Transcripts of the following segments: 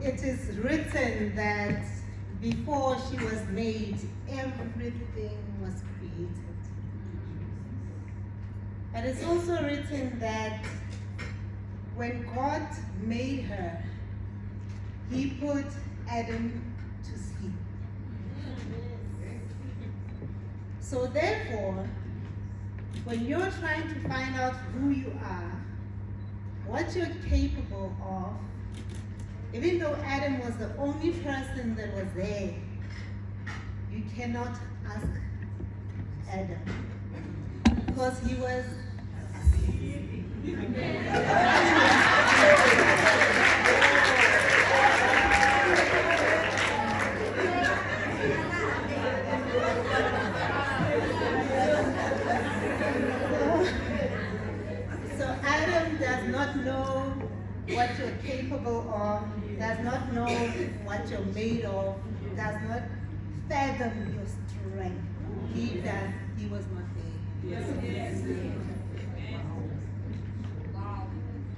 It is written that before she was made, everything was created. And it's also written that when God made her, he put Adam to sleep. So therefore, when you're trying to find out who you are, what you're capable of, even though Adam was the only person that was there, you cannot ask Adam because he was asleep. So Adam does not know what you're capable of, does not know what you're made of, does not fathom your strength. He was not there. Yes.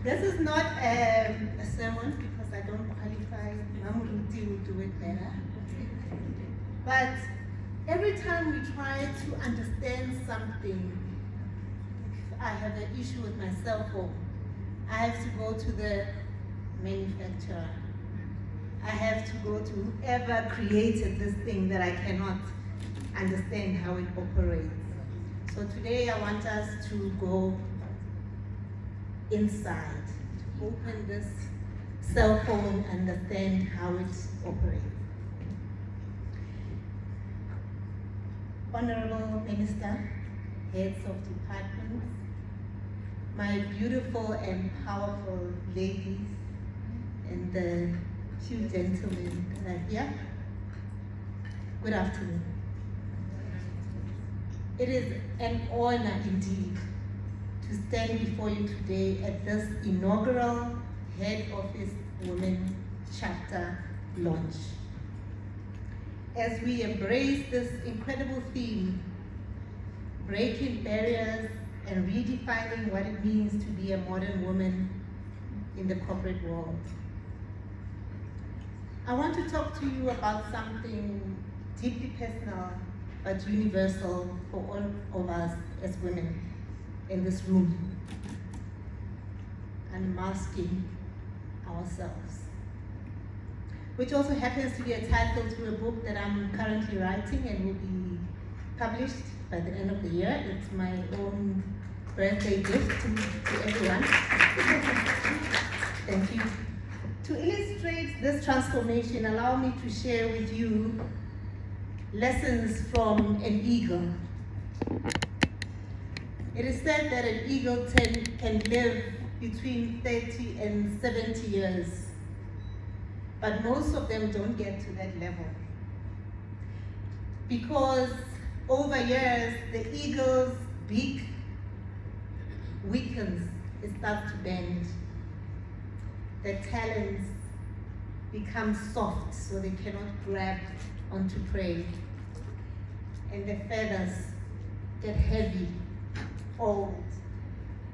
This is not a sermon because I don't qualify. Mamuruti will do it better. But every time we try to understand something, if I have an issue with my cell phone, I have to go to the manufacturer. I have to go to whoever created this thing that I cannot understand how it operates. So today I want us to go inside, to open this cell phone, understand how it operates. Honorable Minister, heads of departments, my beautiful and powerful ladies, and the few gentlemen that are here, good afternoon. It is an honor indeed to stand before you today at this inaugural Head Office Women Chapter launch. As we embrace this incredible theme, breaking barriers and redefining what it means to be a modern woman in the corporate world. I want to talk to you about something deeply personal but universal for all of us as women in this room: unmasking ourselves. Which also happens to be a title to a book that I'm currently writing and will be published by the end of the year. It's my own birthday gift to everyone. Thank you. To illustrate this transformation, allow me to share with you lessons from an eagle. It is said that an eagle can live between 30 and 70 years, but most of them don't get to that level. Because over years, the eagle's beak weakens, it starts to bend. The talons become soft so they cannot grab onto prey. And the feathers get heavy, old,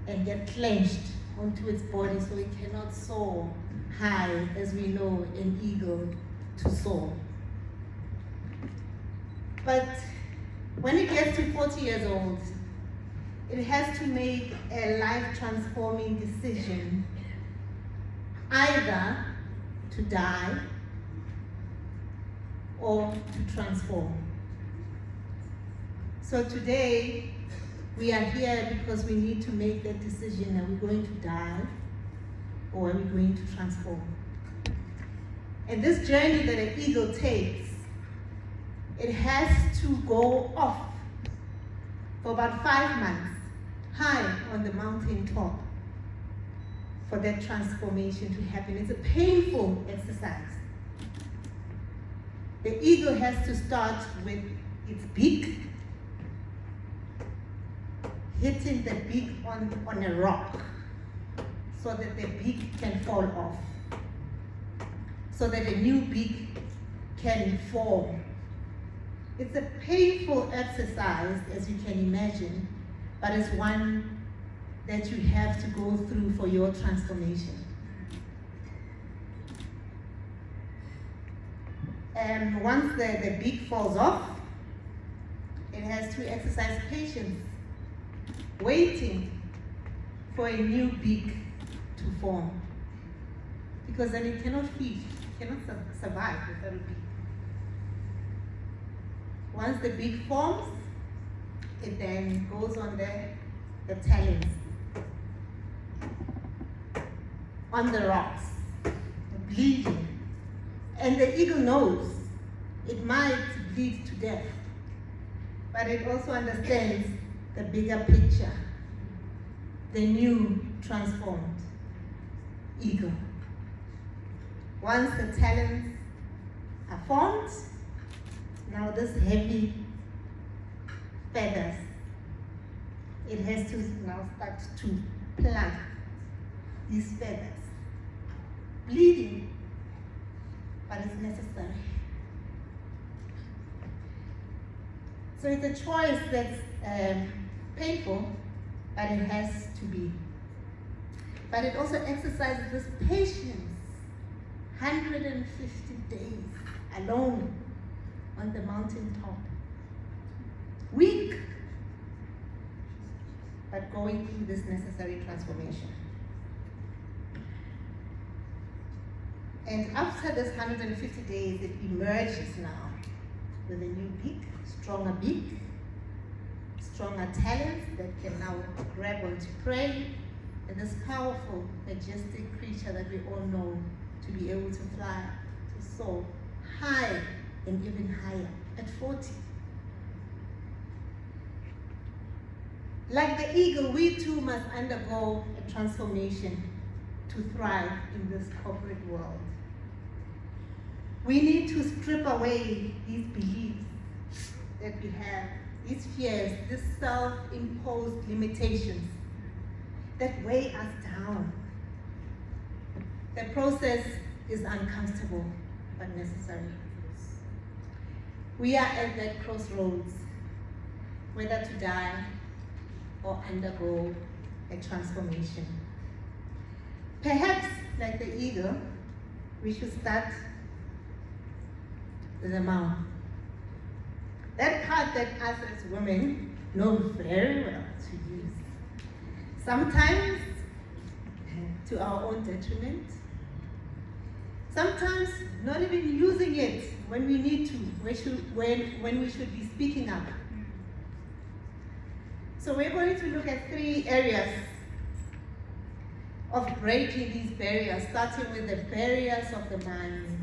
and get clenched onto its body so it cannot soar high, as we know an eagle to soar. But when it gets to 40 years old, it has to make a life-transforming decision, either to die or to transform. So today, we are here because we need to make that decision. Are we going to die or are we going to transform? And this journey that an eagle takes, it has to go off for about 5 months, high on the mountain top, for that transformation to happen. It's a painful exercise. The eagle has to start with its beak, hitting the beak on a rock so that the beak can fall off, so that a new beak can form. It's a painful exercise, as you can imagine, but it's one that you have to go through for your transformation. once the beak falls off, it has to exercise patience, waiting for a new beak to form. Because then it cannot feed, it cannot survive without a beak. Once the beak forms, it then goes on the talons, on the rocks, bleeding. And the eagle knows it might bleed to death, but it also understands the bigger picture, the new transformed eagle. Once the talons are formed, now this heavy feathers, it has to now start to plant these feathers. Bleeding, but it's necessary. So it's a choice that's painful, but it has to be. But it also exercises this patience. 150 days alone on the mountaintop. Weak, but going through this necessary transformation. And after this 150 days, it emerges now with a new beak, stronger talons that can now grab onto prey, and this powerful, majestic creature that we all know to be able to fly, to soar high and even higher at 40. Like the eagle, we too must undergo a transformation to thrive in this corporate world. We need to strip away these beliefs that we have, these fears, these self-imposed limitations that weigh us down. The process is uncomfortable but necessary. We are at that crossroads, whether to die or undergo a transformation. Perhaps, like the eagle, we should start with the mouth. That part that us as women know very well to use. Sometimes to our own detriment. Sometimes not even using it when we need to, when we should be speaking up. So we're going to look at 3 areas of breaking these barriers, starting with the barriers of the mind.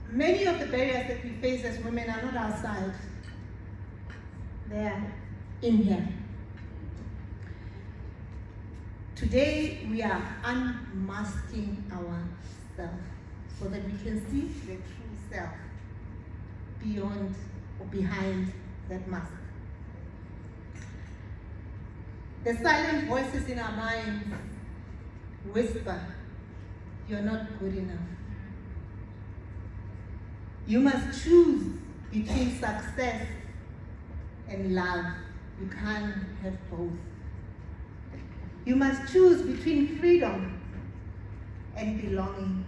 Many of the barriers that we face as women are not outside. They are in here. Today, we are unmasking ourselves so that we can see the true self beyond or behind that mask. The silent voices in our minds whisper, "You're not good enough. You must choose between success and love. You can't have both. You must choose between freedom and belonging,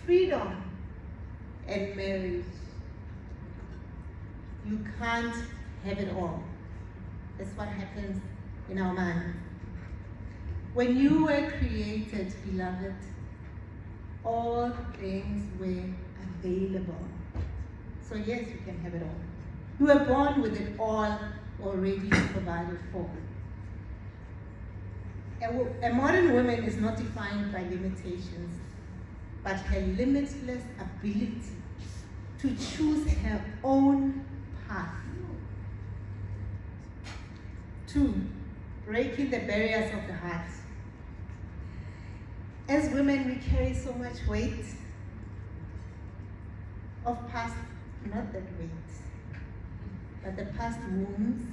freedom and marriage. You can't have it all." That's what happens in our mind. When you were created, beloved, all things were available. So yes, you can have it all. You were born with it all already provided for. A modern woman is not defined by limitations, but her limitless ability to choose her own path. 2, breaking the barriers of the heart. As women, we carry so much weight of past, not that weight, but the past wounds,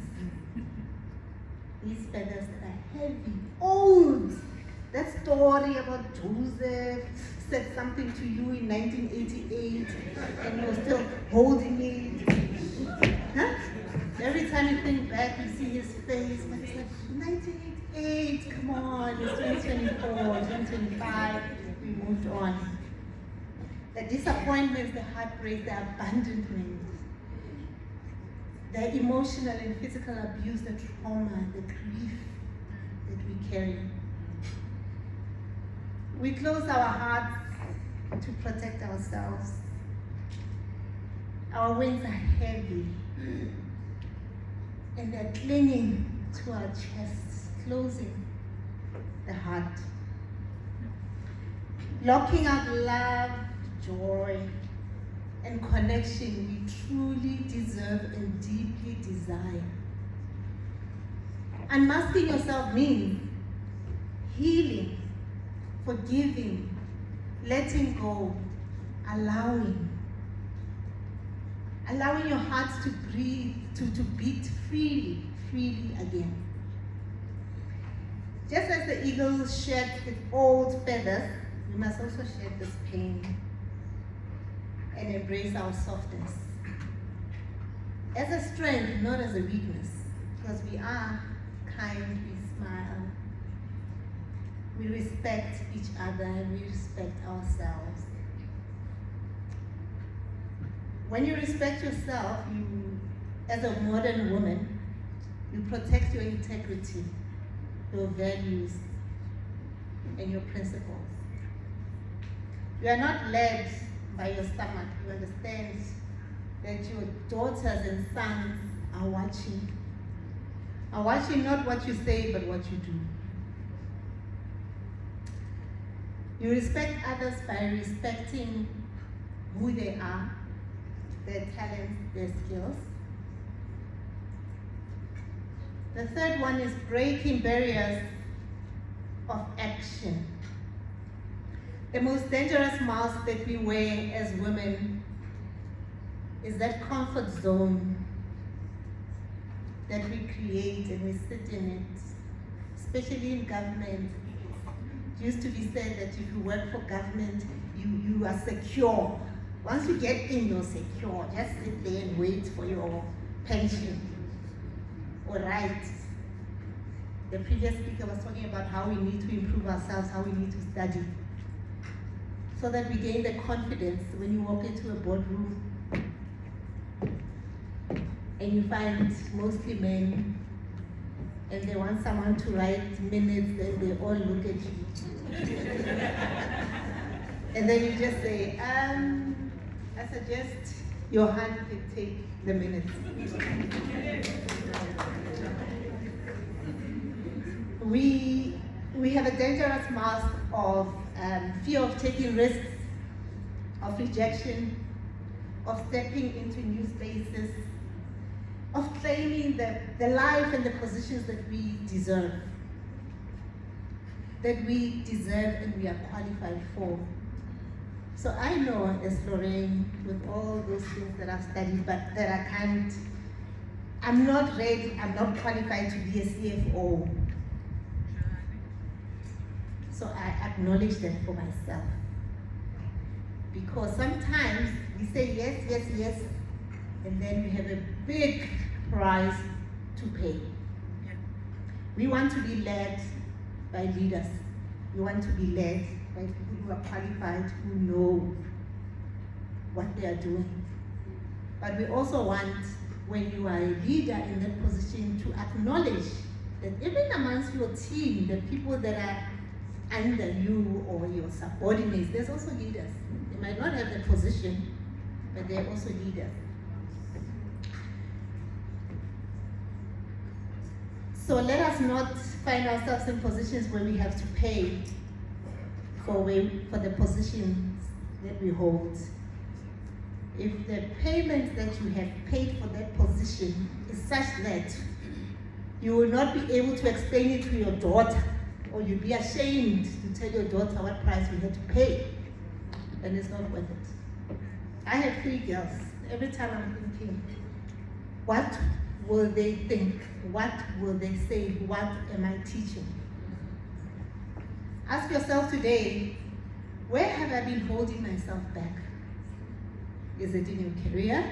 these feathers that are heavy, old. That story about Joseph said something to you in 1988 and you're still holding it. Huh? Every time you think back, you see his face, but it's like 1988, come on, it's 2024, 2025, we moved on. the disappointments, the heartbreak, the abandonment, the emotional and physical abuse, the trauma, the grief that we carry. We close our hearts to protect ourselves. Our wings are heavy and they're clinging to our chests, closing the heart. Locking out love, joy, and connection we truly deserve and deeply desire. Unmasking yourself means healing, forgiving, letting go, allowing your heart to breathe, to beat freely again. Just as the eagle sheds its old feathers, we must also shed this pain and embrace our softness as a strength, not as a weakness, because we are kind, we smile, we respect each other, and we respect ourselves. When you respect yourself, as a modern woman, you protect your integrity, your values, and your principles. You are not led by your stomach. You understand that your daughters and sons are watching not what you say, but what you do. You respect others by respecting who they are, their talents, their skills. The third one is breaking barriers of action. The most dangerous mask that we wear as women is that comfort zone that we create and we sit in it, especially in government. It used to be said that if you work for government, you are secure. Once you get in, you're secure. Just sit there and wait for your pension or rights. The previous speaker was talking about how we need to improve ourselves, how we need to study, so that we gain the confidence when you walk into a boardroom and you find mostly men and they want someone to write minutes and they all look at you. And then you just say, I suggest your hand can take the minutes. We have a dangerous mask of fear of taking risks, of rejection, of stepping into new spaces, of claiming the life and the positions that we deserve and we are qualified for. So I know as Lorraine, with all those things that I've studied, but that I'm not ready, I'm not qualified to be a CFO. So I acknowledge that for myself. Because sometimes we say yes, yes, yes, and then we have a big price to pay. We want to be led by leaders. We want to be led by people who are qualified, who know what they are doing. But we also want, when you are a leader in that position, to acknowledge that even amongst your team, the people that are under you or your subordinates, there's also leaders. They might not have the position, but they're also leaders. So let us not find ourselves in positions where we have to pay for the positions that we hold. If the payment that you have paid for that position is such that you will not be able to explain it to your daughter, or you'll be ashamed to tell your daughter what price you had to pay, then it's not worth it. I have 3 girls. Every time I'm thinking, what will they think? What will they say? What am I teaching? Ask yourself today, where have I been holding myself back? Is it in your career?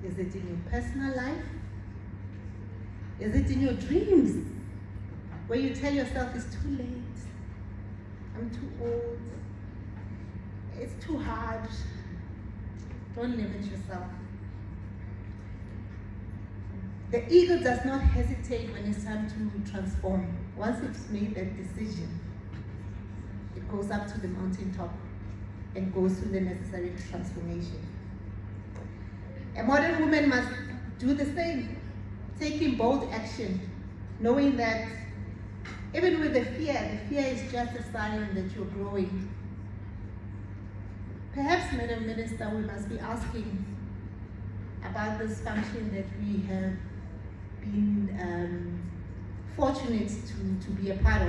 Is it in your personal life? Is it in your dreams? Where you tell yourself it's too late, I'm too old, it's too hard. Don't limit yourself. The ego does not hesitate when it's time to transform. Once it's made that decision, it goes up to the mountaintop and goes through the necessary transformation. A modern woman must do the same, taking bold action, knowing that even with the fear is just a sign that you're growing. Perhaps, Madam Minister, we must be asking about this function that we have been fortunate to be a part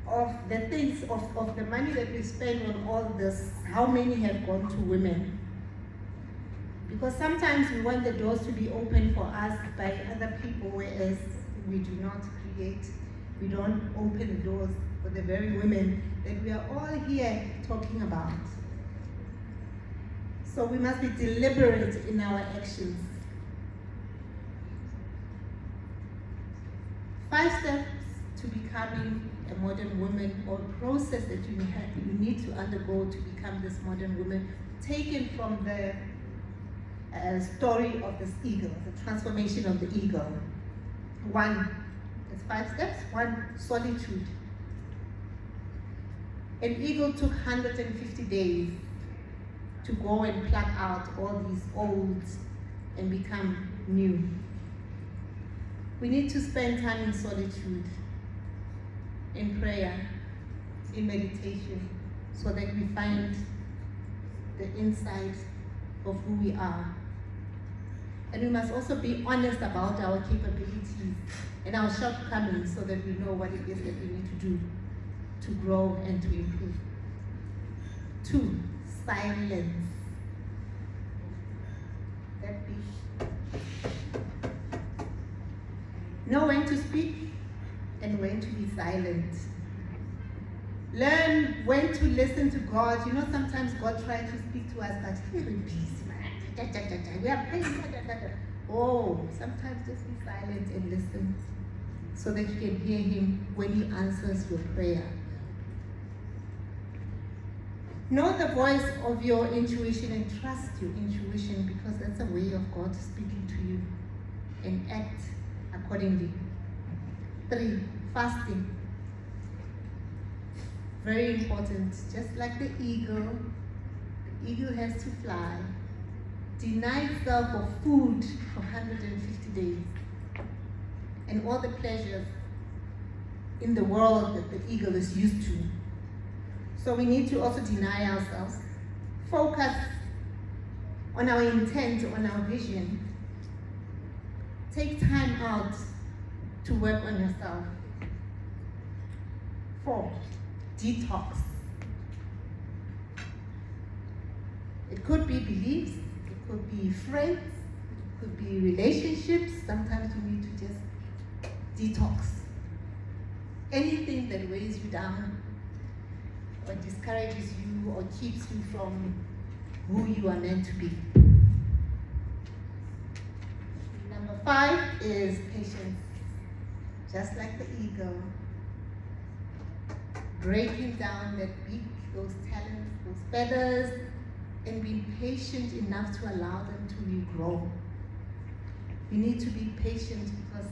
of the things, of the money that we spend on all this, how many have gone to women? Because sometimes we want the doors to be open for us by other people, whereas we do not create, we don't open the doors for the very women that we are all here talking about. So we must be deliberate in our actions. 5 steps to becoming a modern woman, or process that you need to undergo to become this modern woman, taken from the story of this eagle, the transformation of the eagle. 1, there's 5 steps. 1, solitude. An eagle took 150 days to go and pluck out all these old and become new. We need to spend time in solitude, in prayer, in meditation, so that we find the insight of who we are. And we must also be honest about our capabilities and our shortcomings, so that we know what it is that we need to do to grow and to improve. 2, silence. That be. Know when to speak and when to be silent. Learn when to listen to God. You know, sometimes God tries to speak to us, but we're busy, man. We are praying. Oh, sometimes just be silent and listen, so that you can hear Him when He answers your prayer. Know the voice of your intuition and trust your intuition, because that's a way of God speaking to you, and act accordingly. 3, fasting. Very important. Just like the eagle has to fly. Deny itself of food for 150 days and all the pleasures in the world that the eagle is used to. So we need to also deny ourselves, focus on our intent, on our vision. Take time out to work on yourself. 4, detox. It could be beliefs, it could be friends, it could be relationships. Sometimes you need to just detox. Anything that weighs you down, or discourages you, or keeps you from who you are meant to be. Number 5 is patience. Just like the eagle, breaking down that beak, those talons, those feathers, and being patient enough to allow them to regrow. You need to be patient, because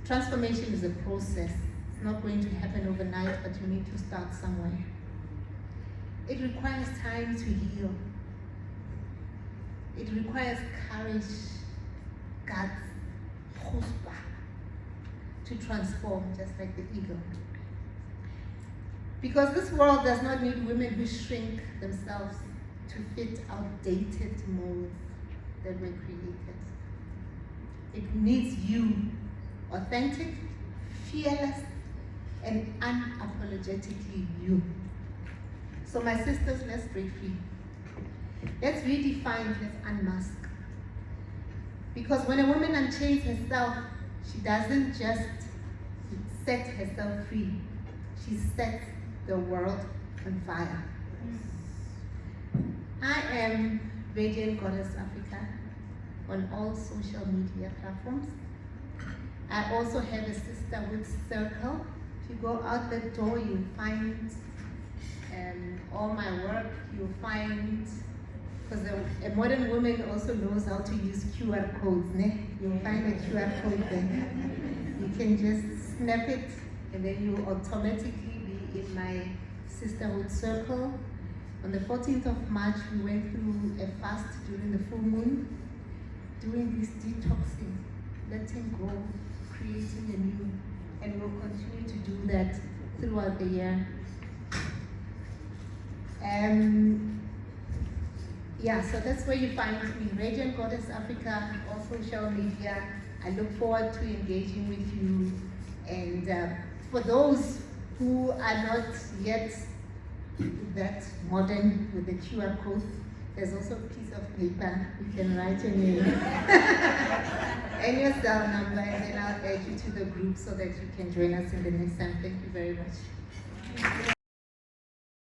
transformation is a process. It's not going to happen overnight, but you need to start somewhere. It requires time to heal. It requires courage, guts, chutzpah, to transform, just like the eagle. Because this world does not need women who shrink themselves to fit outdated molds that were created. It needs you, authentic, fearless, and unapologetically you. So my sisters, let's break free. Let's redefine, let's unmask. Because when a woman unchains herself, she doesn't just set herself free, she sets the world on fire. I am Radiant Goddess Africa on all social media platforms. I also have a sisterhood circle. If you go out the door, you'll find all my work, you'll find, because a modern woman also knows how to use QR codes, ne? You'll find a QR code there. You can just snap it, and then you'll automatically be in my sisterhood circle. On the 14th of March, we went through a fast during the full moon, doing this detoxing, letting go, creating anew, and we'll continue to do that throughout the year. Yeah, so that's where you find me, Radiant Goddess Africa, all social media. I look forward to engaging with you. And for those who are not yet that modern with the QR code, there's also a piece of paper you can write your name and your cell number, and then I'll add you to the group so that you can join us in the next time. Thank you very much.